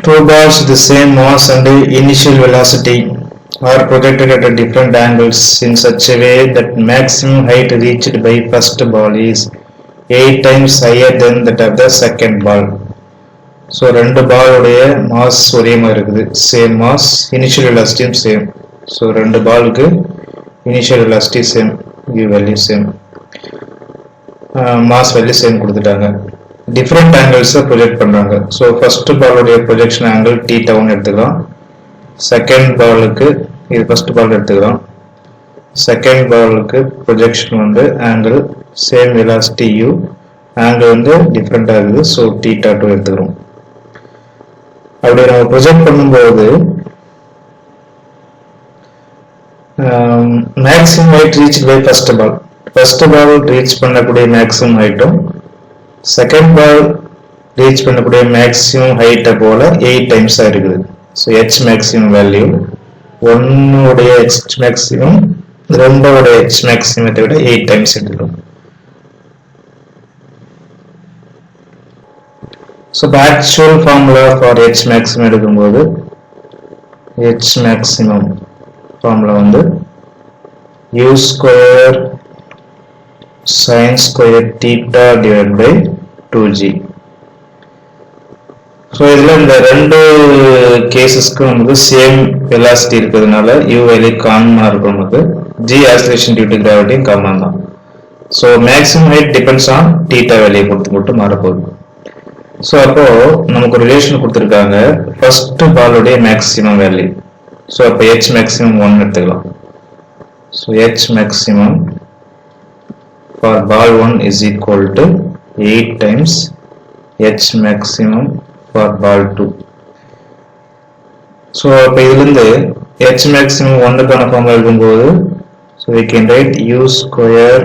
Two balls with the same mass and initial velocity are projected at different angles in such a way that maximum height reached by first ball is 8 times higher than that of the second ball. So ரெண்டு பால் உடைய mass ஒரே மாதிரி இருக்குது, same mass, initial வெலாசிட்டியும் same. So ரெண்டு பாலுக்கு initial velocity same, V value same, mass value same கொடுத்துட்டாங்க. Different ஆங்கிள்ஸை ப்ரொஜெக்ட் பண்ணுறாங்க. ஸோ ஃபர்ஸ்ட் பாலுடைய ப்ரொஜெக்ஷன் ஆங்கிள் θ1 எடுத்துக்கலாம். செகண்ட் பாலுக்கு இது ஃபர்ஸ்ட் பால் எடுத்துக்கலாம். செகண்ட் பாலுக்கு ப்ரொஜெக்ஷன் வந்து angle same velocity u, angle வந்து டிஃப்ரெண்டாக இருக்குது. ஸோ θ2 எடுத்துக்கிறோம். அப்படி நம்ம ப்ரொஜெக்ட் பண்ணும்போது maximum height reach by first ball, first ball reach பண்ணக்கூடிய மேக்ஸிமம் ஹைட்டும் செகண்ட் பால் ரீச் பண்ணக்கூடிய மேக்ஸிமம் ஹைட்டை போல 8 டைம்ஸா இருக்குது. ஸோ ஹெச் மேக்ஸிமம் வேல்யூ ஒன்னுடைய ஹெச் மேக்ஸிமம் ரெண்டோடைய ஹெச் மேக்ஸிமத்தை விட 8 டைம்ஸ் எடுத்துக்கிறோம். So the actual formula for H maximum எடுக்கும்போது H maximum formula வந்து u square sin square theta divided by 2g. So இதுல இந்த ரெண்டு கேசஸ்க்கு நமக்கு சேம் வெலாசிட்டி இருக்கிறதுனால u வேல்யூ காமனா இருக்கும், நமக்கு g acceleration due to gravity common தான். So maximum height depends on theta value பொறுத்து மட்டும் மாறப்போகுது. ஸோ அப்போ நமக்கு ஒரு ரிலேஷன் கொடுத்துருக்காங்க, ஃபர்ஸ்ட் பாலுடைய மேக்ஸிமம் வேல்யூ. ஸோ அப்போ ஹெச் மேக்ஸிமம் 1 எடுத்துக்கலாம். So H maximum for ball 1 is equal to 8 times H maximum for ball 2. So அப்போ இதுலேருந்து ஹெச் மேக்ஸிமம் 1க்கான ஃபார்முலா எழுதும்போது so we can write u square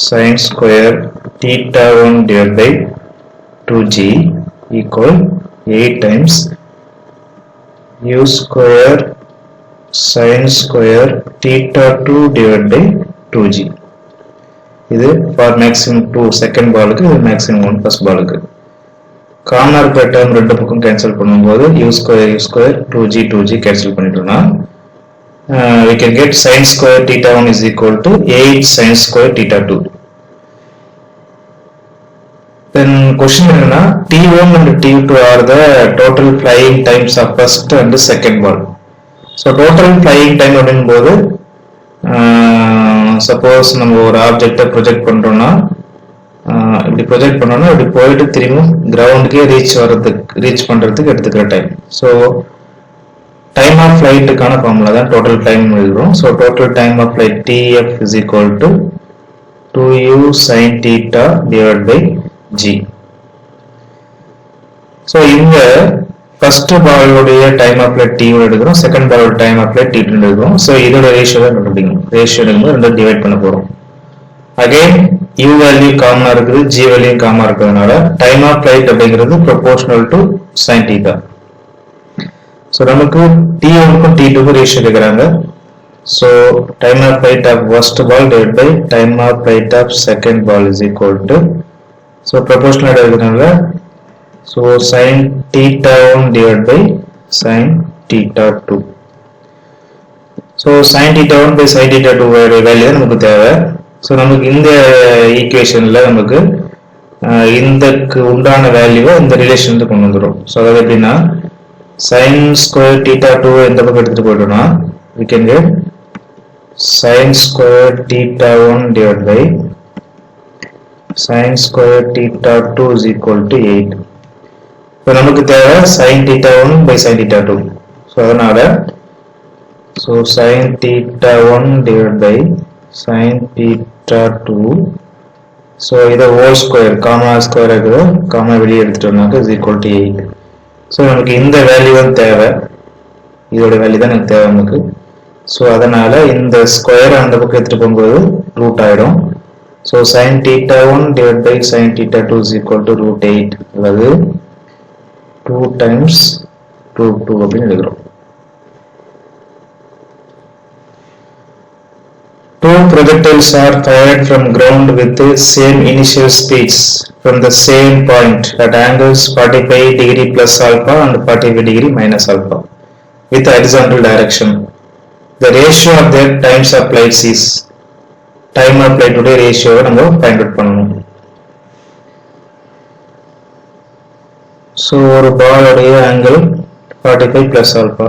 sin square θ1 divided by 2g equal 8 times u square sin square θ2 divided by 2g. இது for maximum 2 second பாலுக்கு, இது maximum 1 first பாலுக்கு. காமனா இருக்கிற டேர்ம் ரெண்டு பக்கம் கேன்சல் பண்ணும்போது u square 2g கேன்சல் பண்ணிட்டோம்னா we can get sin square θ1 is equal to 8 sin square θ2. Then question என்னன்னா T1 and T2 are the total flying times of first and second ball. So total flying time அப்படிங்கும்போது suppose நம்ம ஒரு ஆப்ஜெக்டை project பண்றோம்னா இப்படி project பண்ணோம்னா இப்படி போயிட்டு திரும்ப கிரவுண்டுக்கே ரீச் பண்றதுக்கு எடுத்துக்கிற டைம். ஸோ டைம் ஆஃப் ஃபிளைட்டுக்கான ஃபார்முலா தான் டோட்டல் டைம் எழுதுறோம். So total time of flight TF is equal to 2u sin theta divided by g. So இங்க ஃபர்ஸ்ட் பாலுடைய டைம் ஆஃப் ஃபிளைட் T1 எடுக்கிறோம், செகண்ட் பாலோட டைம் ஆஃப் ஃபிளைட் T2 எடுக்கிறோம். So இதோட ratio தான் கண்டுபிடிக்கணும். ரேஷியோ எடுக்கும்போது ரெண்டு டிவைட் பண்ண போறோம். அகைன் u வேல்யூ காமனா இருக்குது, g வேல்யூ காமனா இருக்கிறதுனால டைம் ஆஃப் ஃபிளைட் அப்படிங்கிறது proportional to sin theta. So நமக்கு T1க்கும் T2க்கும் ரேஷியோ கேட்குறாங்க. So time of flight of first ball divide by time of flight of second ball is equal to, so proportional இருக்கிறதுனால so sin θ1 divided by sin θ2. So sin θ1 by sin θ2 value நமக்கு தேவை. So நமக்கு இந்த ஈக்குவேஷன்ல நமக்கு இந்தக்கு உண்டான வேல்யூவை இந்த relation கொண்டு வந்துடும். ஸோ அதாவது எப்படின்னா sin square θ2 இந்த பக்கம் எடுத்துட்டு போயிட்டோம்னா we can get sin square θ1 divided by sin square θ2 is equal to 8. இப்போ நமக்கு தேவை sin θ1 by sin θ2. ஸோ அதனால so sin θ1 divided by sin θ2. So இதை ஹோல் ஸ்கொயர் காமா ஸ்கொயர் இருக்குது, காமா வெளியே எடுத்துட்டோம்னாக்க is equal to 8. ஸோ நமக்கு இந்த வேல்யூ தான் தேவை, இதோட வேல்யூ தான் எனக்கு தேவை நமக்கு. ஸோ அதனால இந்த ஸ்கொயர் அந்த பக்கம் எடுத்துட்டு போகும்போது ரூட் ஆயிடும். So sin θ1 divided by sin θ2 is equal to √8, அதாவது 2 times √2 அப்படின்னு எழுதுறோம். Two projectiles are fired from ground with the same initial speeds from the same point at angles 45 degree plus alpha and 45 degree minus alpha with horizontal direction. The ratio of their times of flight is time of flight உடைய ரேஷியோவை நம்ம find out பண்ணணும். So ஒரு பால் உடைய angle 45 plus alpha.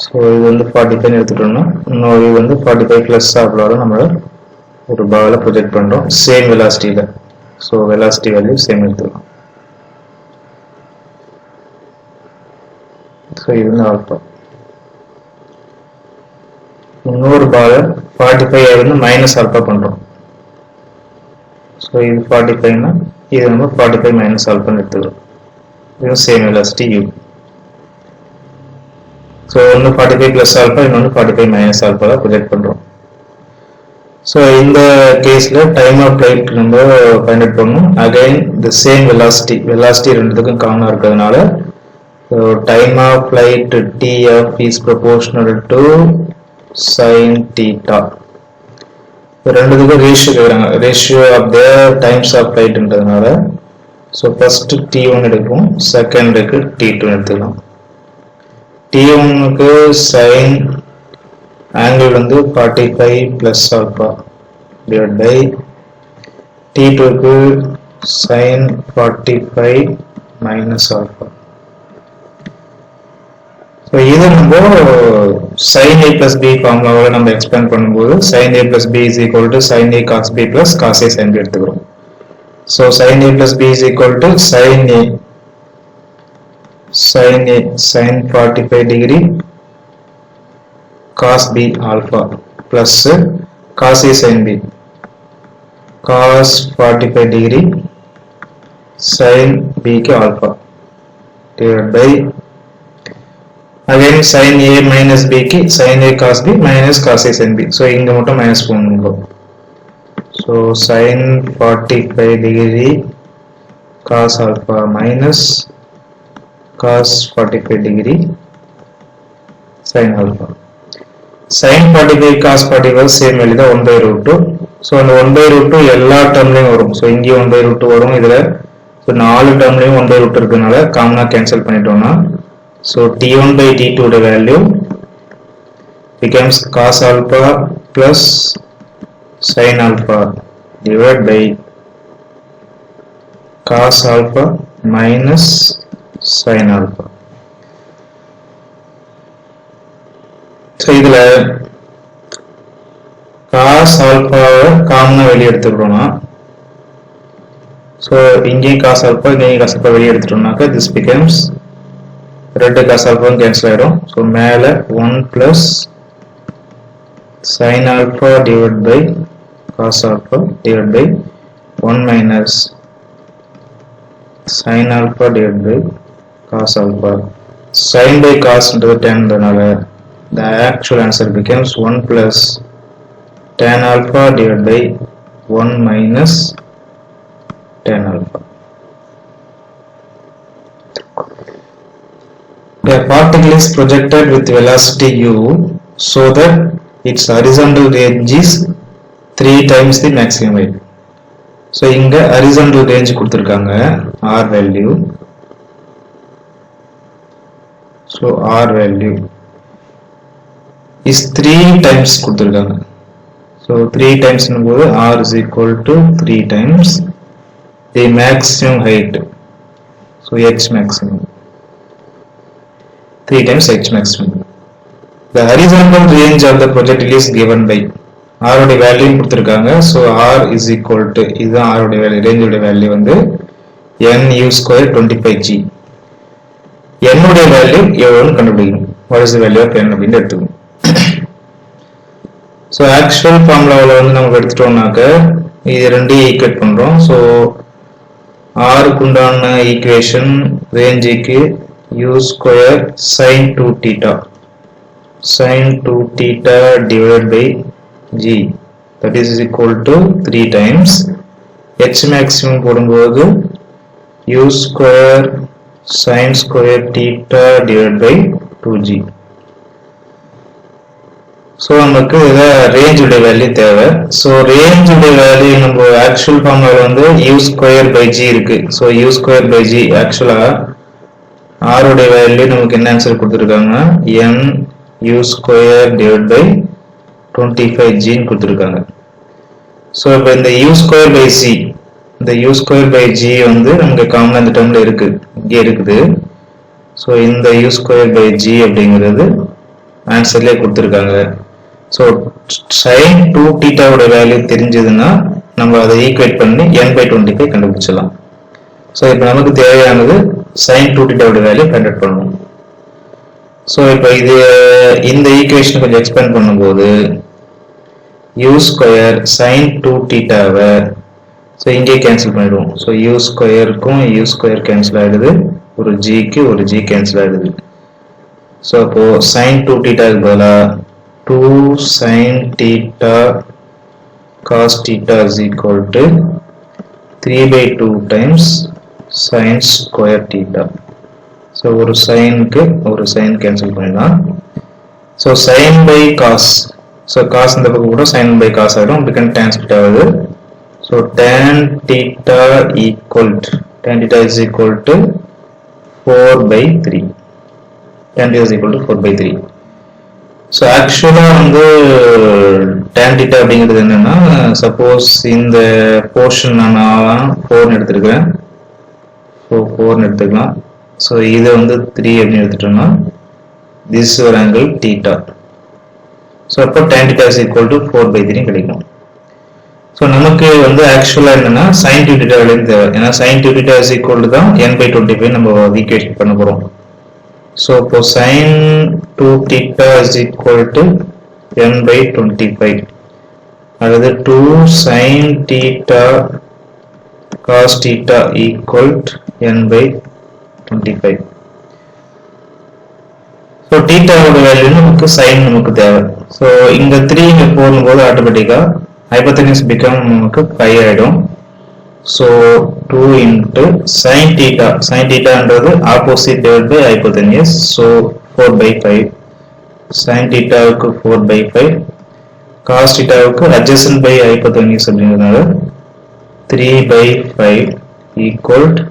So இது வந்து 45 எடுத்துட்டோம்னா இன்னொரு இது வந்து 45 plus alpha நம்ம ஒரு பாலை ப்ரொஜெக்ட் பண்றோம் சேம் வெலாசிட்டியில. ஸோ வெலாசிட்டி வேல்யூ சேம் எடுத்துக்கலாம். ஸோ இது வந்து ஆல்பா. இன்னொரு பாலை 45 வந்து மைனஸ் ஆல்பா பண்றோம். ஸோ இது 45னா இது நம்ம 45 மைனஸ் ஆல்பான்னு எடுத்துக்கிறோம். இது சேம் வெலாசிட்டி u. ஸோ ஒன்று 45 பிளஸ் ஆல்பா இன்னொன்று 45 மைனஸ் ஆல்பா ப்ரொஜெக்ட் பண்றோம். ஸோ இந்த கேஸ்ல டைம் ஆஃப் ஃபிளைட் நம்ம ஃபைண்ட் அவுட் பண்ணணும். அகைன் தி சேம் வெலாசிட்டி ரெண்டுத்துக்கும் காமனா இருக்கிறதுனால time of flight tf is proportional to sin theta. ரெண்டுத்துக்கும் ரேஷியோ கேக்குறாங்க. Ratio of the times of ஃபிளைட்ன்றதுனால ஸோ ஃபர்ஸ்ட் t1 எடுக்கும், செகண்டுக்கு t2 எடுத்துக்கலாம். t1க்கு sin angle வந்து 45 plus alpha divided by t2 க்கு sin 45 minus alpha. So இது நம்ம sin a plus b ஃபார்முலாவை நம்ம எக்ஸ்பேண்ட் பண்ணும்போது sin a plus b is equal to sin a cos b plus cos a sin b எடுத்துக்கிறோம். So sin a plus b is equal to sin sin 45 degree cos b alpha plus cos a sin b cos 45 degree sin b के alpha divided by again sin a minus b की sin a cos b minus cos a sin b. So இங்க மட்டும் minus போடணும். So sin 45 degree cos alpha minus cos 45 degree sin alpha. sin 45 cos 45 same value தான் 1 by root 2. So அந்த 1 by root 2 எல்லா டேர்ம்லையும் வரும். So இங்கே 1 by root 2 வரும். இதில் ஸோ 4 டேர்ம்லையும் 1 by root 2 இருக்கிறதுனால காமனாக கேன்சல் பண்ணிட்டோம்னா ஸோ t1 by t2 உடைய value becomes cos alpha plus sin alpha divided by cos alpha minus sin alpha. So இதில் cos alpha-வை காமனாக வெளியே எடுத்துக்கிறோம்னா ஸோ இங்கேயும் cos alpha இங்கேயும் cos alpha வெளியே எடுத்துட்டோம்னாக்கா this becomes ரெண்டு cos alpha கேன்சல் ஆகிடும். ஸோ மேலே 1 plus sin alpha divided by cos alpha divided by 1 minus sin alpha divided by cos alpha. Sin by cos into 10 the actual answer becomes 1 plus tan alpha divided by 1 minus tan alpha. A particle is projected with velocity u so that its horizontal range is 3 times the maximum height. So இங்க horizontal range கொடுத்திருக்காங்க r value. So r value is 3 times கொடுத்திருக்காங்க. So 3 times போது r is equal to 3 times the maximum height. So h maximum 3 times h maximum. The horizontal range of the projectile is given by r உடைய value கொடுத்திருக்காங்க. So r is equal to இதுதான் r உடைய value, range உடைய value வந்து n u square 25g. n உடைய value எவ்வளவுன்னு கண்டுபிடிக்கணும். What is the value of n அப்படின்னு எடுத்துக்கணும். So actual formula வந்து நம்ம எடுத்துட்டோம்னாக்க இது ரெண்டையும் ஈக்குவேட் பண்றோம். So r குண்டான ஈக்குவேஷன் ரேஞ்சுக்கு u square sin 2 theta divided by g that is equal to 3 times h maximum போடும்போது u square sin square theta divided by 2g. So நமக்கு இதில் ரேஞ்சுடைய வேல்யூ தேவை. ஸோ ரேஞ்சுடைய வேல்யூ நம்ம ஆக்சுவல் ஃபார்முலா வந்து u square by G இருக்கு. So u square by G ஆக்சுவலாக ஆருடைய வேல்யூ நமக்கு என்ன ஆன்சர் கொடுத்துருக்காங்க, n u square divide by 25g கொடுத்துருக்காங்க. ஸோ இப்போ இந்த u ஸ்கொயர் பை சி, இந்த u ஸ்கொயர் பை ஜி வந்து நமக்கு காமனாக இந்த டேர்மில் இருக்கு, இங்கே இருக்குது. ஸோ இந்த u ஸ்கொயர் பை ஜி அப்படிங்கிறது ஆன்சர்லேயே கொடுத்துருக்காங்க. ஸோ sin 2θ ஓட வேல்யூ தெரிஞ்சதுன்னா நம்ம அதை ஈக்குவேட் பண்ணி n/25 கண்டுபிடிச்சலாம். ஸோ இப்போ நமக்கு தேவையானது sin 2θ ஓட வேல்யூ ஃபைண்ட் பண்ணணும். ஸோ இப்போ இது இந்த ஈக்குவேஷன் கொஞ்சம் எக்ஸ்பேண்ட் பண்ணும்போது u ஸ்கொயர் sin 2θவை ஸோ இங்கே கேன்சல் பண்ணிடுவோம். So u ஸ்கொயருக்கும் u square cancel ஆகிடுது, ஒரு ஜிக்கு ஒரு ஜி கேன்சல் ஆகிடுது. ஸோ அப்போ sin 2θக்கு பதிலாக 2 sin θ cos θ is equal to 3/2 times sin square θ. So ஒரு சைனுக்கு ஒரு சைன் கேன்சல் பண்ணிடலாம். So sin by cos, so cos இந்த பக்கம் கூட sin by cos ஆகிடும், பிகான் tan split ஆகுது. So tan θ is equal to 4/3. tan θ is equal to 4/3. So ஆக்சுவலாக வந்து tan θ அப்படிங்கிறது என்னன்னா, சப்போஸ் இந்த போர்ஷன் நான் 4 எடுத்துருக்கேன், ஸோ 4 எடுத்துக்கலாம். ஸோ இதை வந்து 3 அப்படின்னு எடுத்துட்டோம்னா திஸ் ஒரு ஆங்கிள் θ. ஸோ அப்போ tan θ is equal to 4/3 கிடைக்கும். ஸோ நமக்கு வந்து ஆக்சுவலாக என்னன்னா sin 2θ வேலையும் தேவை, ஏன்னா sin 2θ is equal to தான் n/25 நம்ம ஈக்குவேட் பண்ண போகிறோம். So, for sin 2θ is equal to n/25. அதாவது 2 sin θ cos θ equal to n/25. So, θ ஓட வேல்யூ நமக்கு sin நமக்கு தேவை. So, இங்க 3 இங்க போடும்போது ஆட்டோமேட்டிக்கா hypotenuse become நமக்கு 5 ஆயிடும். So 2 into sin θ, sin θ என்றது opposite divided by hypotenuse, so 4/5. sin θ க்கு 4/5, cos θ க்கு adjacent by hypotenuse அப்படிங்கிறதுனால 3/5 equal to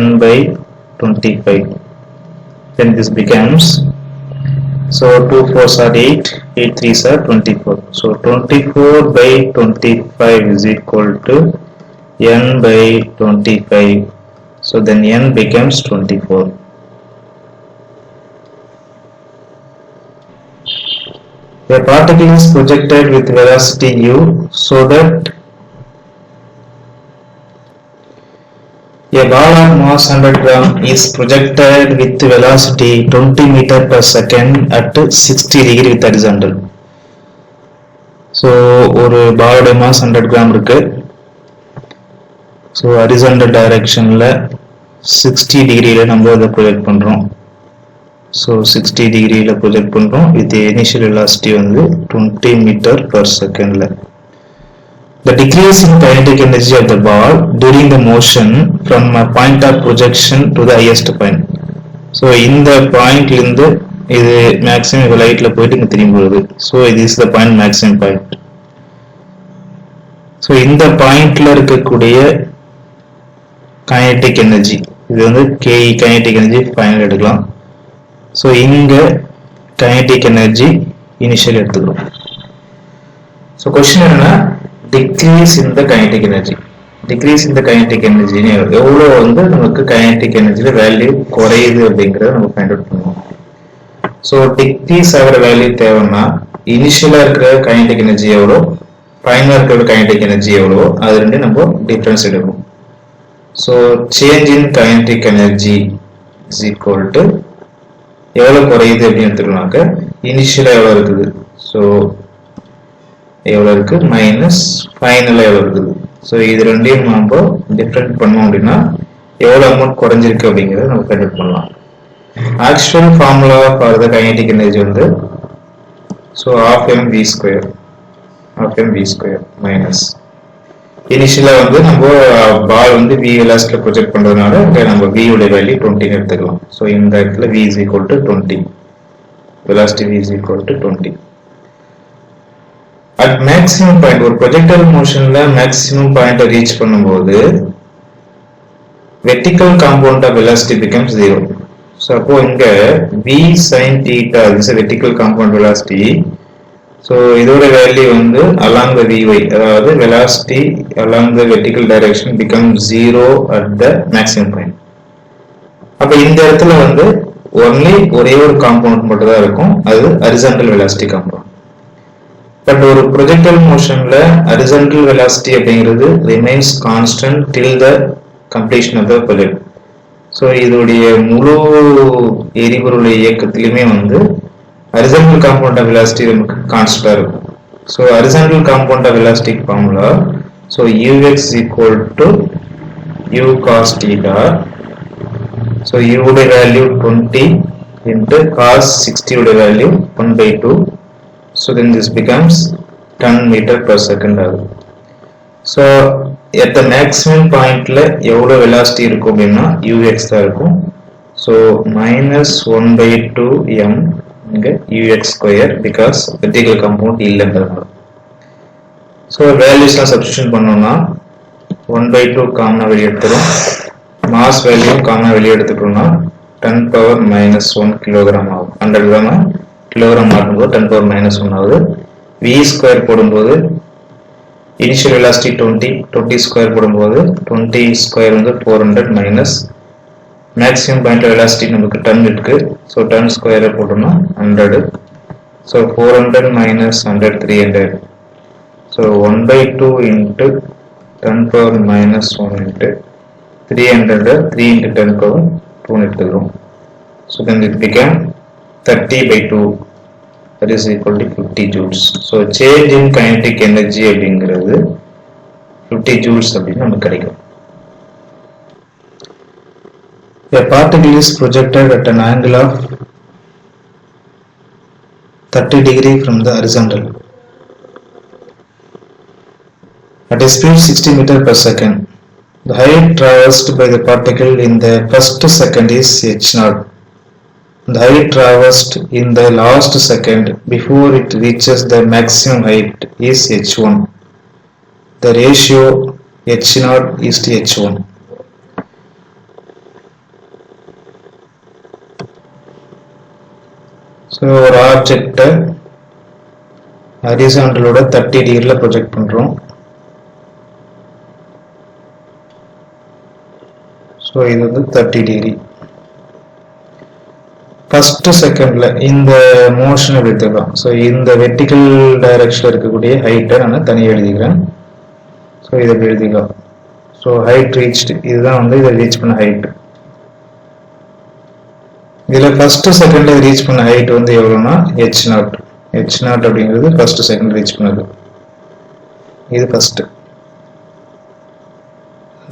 n/25. Then this becomes, so 2 4s are 8, 8 3s are 24. So 24/25 is equal to n/25. So then n becomes 24. A particle is projected with velocity u so that a ball of mass 100 gram is projected with velocity 20 meter per second at 60 degree with horizontal. So ஒரு பாலோட mass 100 gram இருக்கு. So horizontal டைரக்ஷனில் 60 டிகிரியில் நம்ம அதை project பண்ணுறோம். So 60 டிகிரியில் project பண்ணுறோம். வித் இனிஷியல் வெலாசிட்டி வந்து 20 மீட்டர் பர் செகண்டில். The decrease in kinetic energy of the ball during the motion from a point of projection to the highest point. So இந்த பாயிண்ட்லேருந்து இது மேக்ஸிமம் இப்போ லைட்டில் போயிட்டு இங்கே திரும்பி வருது. ஸோ இது is the point maximum point. So இந்த பாயிண்ட்ல இருக்கக்கூடிய kinetic energy, இது வந்து ke kinetic energy final எடுக்கலாம். ஸோ இங்க kinetic energy initial எடுத்துக்கிறோம். ஸோ கொஸ்டின் என்னன்னா decrease in the kinetic energy. decrease in the kinetic energy எவ்வளோ வந்து நமக்கு kinetic energy வேல்யூ குறையுது அப்படிங்கிறத நம்ம ஃபைண்ட் அவுட் பண்ணுவோம். ஸோ டிக்ரீஸ் ஆகிற வேல்யூ தேவைன்னா இனிஷியலா இருக்கிற kinetic energy எவ்வளோ, ஃபைனலா இருக்கிற kinetic energy எவ்வளோ, அது ரெண்டு நம்ம டிஃபரன்ஸ் எடுக்கணும். So change in kinetic energy is equal to எவ்வளவு குறையுது அப்படின்னு எடுத்துக்கலாம்க்க இனிஷியலா எவ்வளவு இருக்குது, ஸோ எவ்வளவு இருக்கு மைனஸ் ஃபைனலா எவ்வளவு இருக்குது. ஸோ இது ரெண்டையும் நம்ம டிஃபரெண்ட் பண்ணோம் அப்படின்னா எவ்வளவு அமௌண்ட் குறைஞ்சிருக்கு அப்படிங்கிறத நம்ம கன்வெர்ட் பண்ணலாம். Actual formula for the kinetic energy வந்து so half mv square minus இனிஷியலா வந்து நம்ம பால் வந்து v வெலாசிட்டில ப்ரொஜெக்ட் பண்றதுனால இங்க நம்ம v உடைய வேல்யூ 20 எடுத்துக்கலாம். ஸோ இந்த இடத்துல v is equal to 20, velocity v is equal to 20. at maximum point ஒரு projectile motionல maximum point reach பண்ணும்போது vertical component of velocity becomes 0. So அப்போ இங்க v sin theta is a vertical component velocity. So இதோட value வந்து along the vy, அதாவது velocity along the vertical direction becomes 0 at the maximum point. அப்ப இந்த இடத்துல வந்து only ஒரே ஒரு காம்போனன்ட் மட்டும் தான் இருக்கும், அது horizontal velocity component. பட் ஒரு projectile motionல horizontal velocity அப்படிங்கிறது remains constant till the completion of the project. So இதோடைய முழு எரிபொருள் இயக்கத்திலுமே வந்து horizontal component of velocity நமக்கு கான்ஸ்டன்டா இருக்கும். So horizontal component of velocity formula, so ux equal to u cos theta. So u உடைய value 20 into cos 60 உடைய value 1/2. So then this becomes 10 meter per second. So at the maximum point la evlo velocity irukum appadina ux da irukum. So minus 1/2 m inga ux square because vertical component illenradha. So values la substitution pannona 1/2 common veliya eduthurom, mass value common veliya eduthukona 10 power minus 1 kilogram ஆகும். 100 gram kilogram ஆகும்போது 10 power minus 1 ஆகுது. v square போடும்போது initial velocity 20 square போடும்போது 20 square வந்து 400 minus maximum point velocity நமக்கு 10 இருக்கு. So 10 square போட்டோம்னா 100. So 400 minus 100 300. So 1/2 into 10 power minus 1 into 300 3 into 10 power 2 எடுத்துக்கிறோம். So then it became 30/2, that is equal to 50 joules. So change in kinetic energy அப்படிங்கிறது 50 joules அப்படின்னு நமக்கு கிடைக்கும். A particle is projected at an angle of 30 degree from the horizontal at a speed 60 meter per second. The height traversed by the particle in the first second is h0. The height traversed in the last second before it reaches the maximum height is h1. The ratio h0 is to h1. So ஒரு object ஹரிசாண்டலோட 30 டிகிரில project பண்றோம். So இது வந்து 30 degree. First செகண்ட்ல இந்த மோஷனை எடுத்துக்கலாம். So இந்த vertical டைரக்ஷன்ல இருக்கக்கூடிய ஹைட்டை நான் தனியாக எழுதிக்கிறேன். ஸோ இதை எழுதிக்கலாம். ஸோ ஹைட் ரீச்டு, இதுதான் வந்து இதை ரீச் பண்ண ஹைட். இதில் ஃபர்ஸ்ட் செகண்ட்ல ரீச் பண்ண ஹைட் வந்து எவ்வளோனா h0. h0 அப்படிங்கிறது ஃபர்ஸ்ட் செகண்ட் ரீச் பண்ணது. இது first.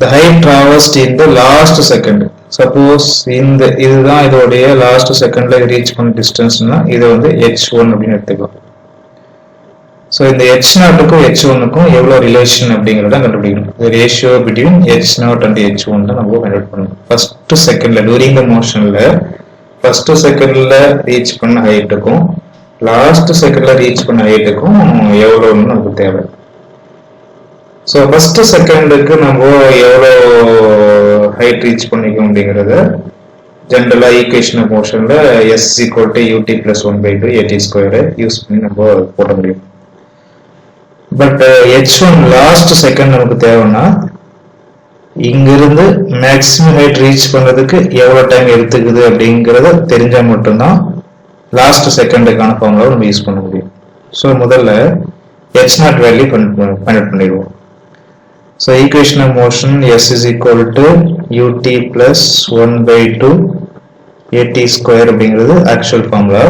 The height traversed in the last second. Suppose இந்த இதுதான் இதோடைய லாஸ்ட் செகண்ட்ல ரீச் பண்ண டிஸ்டன்ஸ்னா இதை வந்து h1 அப்படின்னு எடுத்துக்கலாம். ஸோ இந்த h0க்கும் h1க்கும் எவ்வளோ ரிலேஷன் அப்படிங்கிறத கண்டுபிடிக்கணும். Ratio between h0 and h1 தான் நம்ம ஃபைண்ட் அவுட் பண்ணணும். ஃபர்ஸ்ட் செகண்ட்ல டூரிங் த மோஷன்ல ஃபர்ஸ்ட் செகண்ட்ல ரீச் பண்ண ஹைட்டுக்கும் லாஸ்ட் செகண்ட்ல ரீச் பண்ண ஹைட்டுக்கும் எவ்வளோன்னு நமக்கு தேவை. ஸோ ஃபர்ஸ்ட் செகண்டுக்கு நம்ம எவ்வளோ ஹைட் ரீச் பண்ணிக்கோம் அப்படிங்கிறத ஜென்ரலாக ஈக்குவேஷன் ஆஃப் மோஷனில் s equal to ut plus 1/2 at ஸ்கொயரை யூஸ் பண்ணி நம்ம போட முடியும். பட் h1 லாஸ்ட் செகண்ட் நமக்கு தேவைன்னா இங்கிருந்து மேக்ஸிமம் ஹைட் ரீச் பண்ணுறதுக்கு எவ்வளோ டைம் எடுத்துக்குது அப்படிங்கிறத தெரிஞ்சால் மட்டும்தான் லாஸ்ட் செகண்டுக்கான ஃபார்முலாவை நம்ம யூஸ் பண்ண முடியும். ஸோ முதல்ல h0 வேல்யூ ஃபைண்ட் பண்ணிடுவோம். So equation of motion s is equal to ut plus 1/2 at square அப்படிங்கிறது actual formula.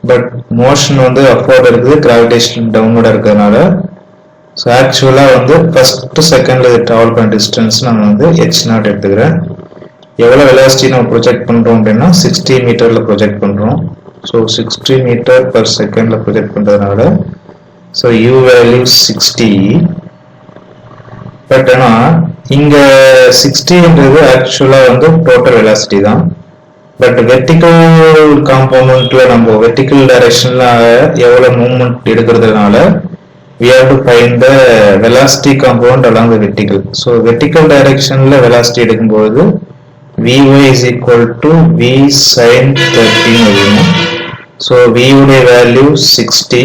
But motion வந்து upward இருக்குது, gravitation downward இருக்கிறதுனால so actually வந்து first secondல இது travel பண்ண distance நம்ம வந்து h0 எடுத்துக்கிறேன். எவ்வளோ velocity நம்ம ப்ரொஜெக்ட் பண்ணுறோம் அப்படின்னா 60 மீட்டரில் ப்ரொஜெக்ட் பண்ணுறோம். ஸோ 60 மீட்டர் per secondல ப்ரொஜெக்ட் பண்ணுறதுனால ஸோ u வேல்யூ 60. பட் ஆனால் இங்கே 60ன்றது ஆக்சுவலாக வந்து டோட்டல் வெலாசிட்டி தான். But vertical componentல நம்ம vertical directionல எவ்வளவு movement எடுக்கிறதுனால we have to find the velocity component along the vertical. So vertical directionல velocity எடுக்கும்போது Vy is equal to V sin 30 So V உடைய value 60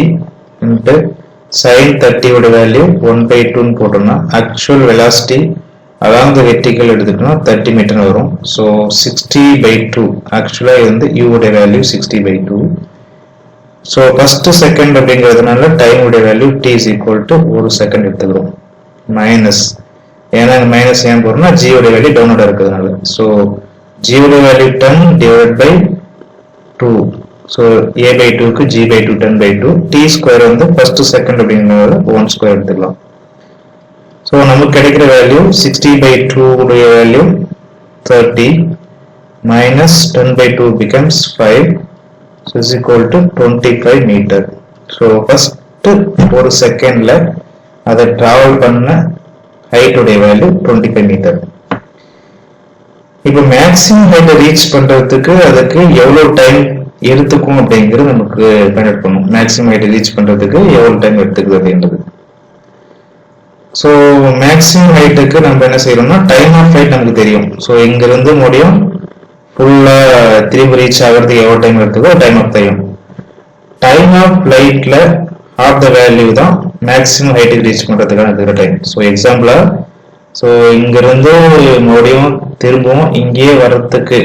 into sin 30 உடைய value 1/2 போட்டோம்னா actual velocity along the vertical எடுத்துட்டோம்னா 30 metre வரும். So 60/2 actually வந்து U உடைய value 60/2. So first second அப்படிங்கிறதுனால time உடைய value t is equal to 1 second எடுத்துக்கிறோம் minus ஏன்னா மைனஸ் ஏன் போறோம்னா g உடைய வேல்யூ டவுனோட இருக்கிறதுனால. So g உடைய value 10 divided by 2. So a/2 க்கு g/2 10/2 t ஸ்கொயர் வந்து first second அப்படிங்கிறதுனால 1 ஸ்கொயர் எடுத்துக்கலாம். So நமக்கு கிடைக்கிற வேல்யூ 60/2 உடைய value 30 minus 10/2 becomes 5. So is equal to 25 meter. So first ஒரு செகண்ட்ல அதை டிராவல் பண்ண height உடைய வேல்யூ 25 மீட்டர். இப்போ மேக்ஸிமம் ஹைட் ரீச் பண்றதுக்கு அதுக்கு எவ்வளவு டைம் எடுத்துக்கும் அப்படிங்கிறது நமக்கு ஃபைண்ட் அவுட் பண்ணணும். மேக்ஸிமம் ஹைட் ரீச் பண்றதுக்கு எவ்வளவு டைம் எடுத்துக்குது அப்படின்றது. ஸோ மேக்ஸிமம் ஹைட்டுக்கு நம்ம என்ன செய்யறோம்னா டைம் ஆஃப் ஃளைட் நமக்கு தெரியும். ஸோ இங்க இருந்து முடியும் ஃபுல்லா திரும்பி ரீச் ஆகிறதுக்கு எவ்வளவு டைம் எடுத்துக்கோ டைம் ஆஃப் தெரியும். டைம் ஆஃப் ஃளைட்ல half the value தான் மேக்ஸிமம் ஹைட்டுக்கு ரீச் பண்றதுக்கான இருக்கிற டைம். ஸோ எக்ஸாம்பிளா ஸோ இங்கிருந்து மறுபடியும் திரும்பவும் இங்கேயே வர்றதுக்கு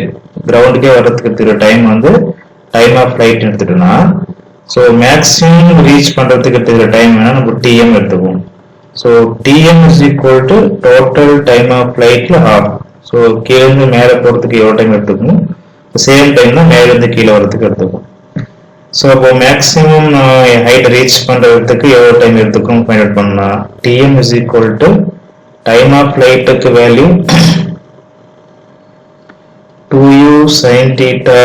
கிரவுண்டுக்கே வர்றதுக்கு இருக்கிற டைம் வந்து டைம் ஆஃப் ஃளைட் எடுத்துட்டோம்னா ஸோ மேக்ஸிமம் ரீச் பண்றதுக்கு இருக்கிற டைம் வேணா நம்ம டிஎம் எடுத்துக்குவோம். So TM is equal to total time of ஃளைட்ல ஹாஃப். ஸோ கீழேருந்து மேலே போறதுக்கு எவ்வளோ டைம் எடுத்துக்கும் சேம் டைம் தான் மேலேருந்து கீழே வர்றதுக்கு எடுத்துக்கும். ஸோ அப்போ மேக்ஸிமம் ஹைட் ரீச் பண்றதுக்கு எவ்வளோ டைம் எடுத்துக்கும் ஃபைண்ட் அவுட் பண்ணா TM is equal to time of ஃளைட்டுக்கு value 2u sin theta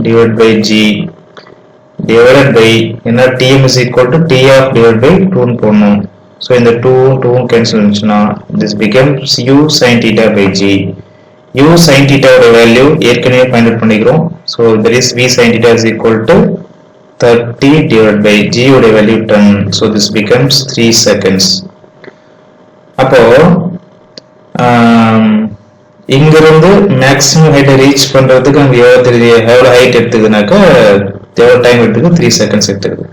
divided by g divided by என்ன tm is equal to t of divided by 2 ன்னு போடணும். ஸோ இந்த 2 கேன்சல் ஆச்சுன்னா this becomes u sin theta by g. u sin theta ஓட value ஏற்கனவே find out பண்ணிக்கிறோம். So there is v sin theta is equal to 30 divided by g உடைய value 10. So this becomes 3 seconds. அப்போ இங்கிருந்து maximum ஹைட்டை reach பண்றதுக்கு நமக்கு எவ்வளவு ஹைட் எடுத்துக்குனாக்கா எவ்வளவு டைம் எடுத்துக்கு 3 செகண்ட்ஸ் எடுத்துக்குது.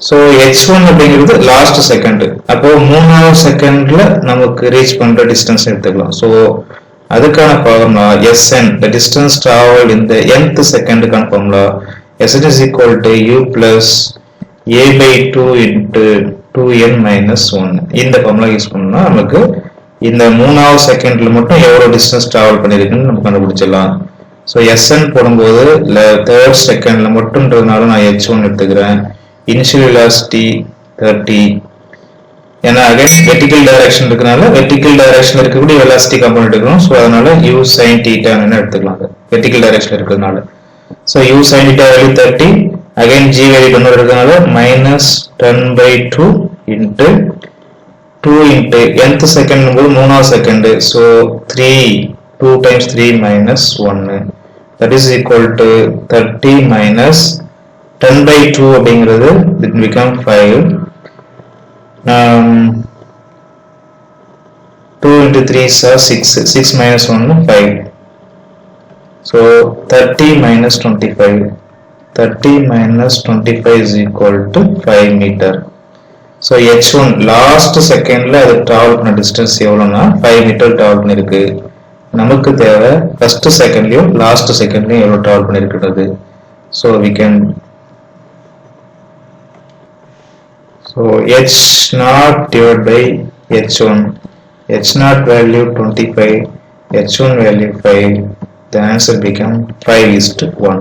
ஸோ h1 அப்படிங்கிறது லாஸ்ட் செகண்ட். அப்போ 3வது செகண்ட்ல நமக்கு ரீச் பண்ற டிஸ்டன்ஸ் எடுத்துக்கலாம். ஸோ அதுக்கான formula Sn, the distance traveled in the nth second-க்கான formula Sn is equal to u plus a/2 into 2n minus 1. இந்த ஃபார்முலா யூஸ் பண்ணா நமக்கு இந்த 3வது செகண்ட்ல மட்டும் எவ்வளவு டிஸ்டன்ஸ் டிராவல் பண்ணிருக்குன்னு நம்ம கண்டுபிடிச்சிடலாம். ஸோ Sn போடும்போது தேர்ட் செகண்ட்ல மட்டும்ன்றதுனால நான் h1 எடுத்துக்கிறேன். Initial velocity 30. ஏன்னா அகைன் வெர்டிகல் டைரக்ஷன் இருக்கனால வெர்டிகல் டைரக்ஷன்ல இருக்கக்கூடிய வெலாசிட்டி காம்பனன்ட் எடுக்கணும். ஸோ அதனால u sin theta எடுத்துக்கலாம் வெர்டிகல் டைரக்ஷன்ல இருக்கிறதுனால. So u sin theta value 30. Again g value down இருக்கிறதுனால -10/2 into 2 into nth செகண்ட் போது 3வது second. So 2 times 3 minus 1 that is equal to 30 minus 10/2 அப்படிங்கிறது it become 5. 2 into 3 is 6. 6 minus 1 5. So 30 minus 25. 30 minus 25 is equal to 5 meter. So h1 last secondல அது travel பண்ண distance எவ்வளவுனா 5 meter travel பண்ணிருக்கு. நமக்கு தேவை first secondலயும் last secondலயும் எவ்வளவு travel பண்ணிருக்கிறது. So we can h naught divided by h1. h naught value 25, h1 value 5. The answer become 5:1.